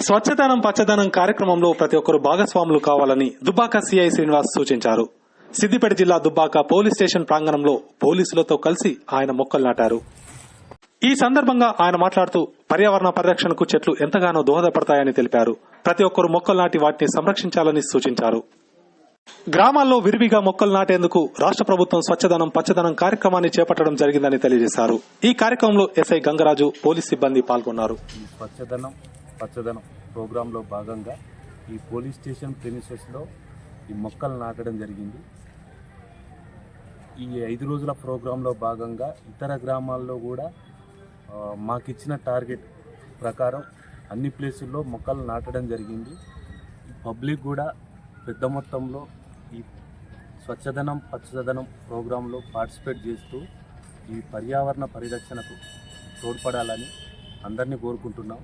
స్వచ్ఛదనం పచ్చదనం కార్యక్రమంలో ప్రతి ఒక్కరు భాగస్వాములు కావాలని దుబ్బాక సిఐ శ్రీనివాస్ సూచించారు. సిద్దిపేట జిల్లా దుబ్బాక పోలీస్ స్టేషన్ ప్రాంగణంలో పోలీసులతో కలిసి ఆయన మొక్కలు నాటారు. ఈ సందర్భంగా ఆయన మాట్లాడుతూ పర్యావరణ పరిరక్షణకు చెట్లు ఎంతగానో దోహదపడతాయని తెలిపారు. ప్రతి ఒక్కరు మొక్కలు నాటి వాటిని సంరక్షించాలని సూచించారు. గ్రామాల్లో విరివిగా మొక్కలు నాటేందుకు రాష్ట్ర ప్రభుత్వం స్వచ్ఛదనం పచ్చదనం కార్యక్రమాన్ని చేపట్టడం జరిగిందని తెలియజేశారు. ఈ కార్యక్రమంలో ఎస్ఐ గంగరాజు, పోలీస్ సిబ్బంది పాల్గొన్నారు. స్వచ్ఛదనం పచ్చదనం ప్రోగ్రాంలో భాగంగా ఈ పోలీస్ స్టేషన్ ప్రెమిసెస్లో ఈ మొక్కలు నాటడం జరిగింది. ఈ 5 రోజుల ప్రోగ్రాంలో భాగంగా ఇతర గ్రామాల్లో కూడా మాకిచ్చిన టార్గెట్ ప్రకారం అన్ని ప్లేసుల్లో మొక్కలు నాటడం జరిగింది. పబ్లిక్ కూడా పెద్ద మొత్తంలో ఈ స్వచ్ఛదనం పచ్చదనం ప్రోగ్రాంలో పార్టిసిపేట్ చేస్తూ ఈ పర్యావరణ పరిరక్షణకు తోడ్పడాలని అందరినీ కోరుకుంటున్నాం.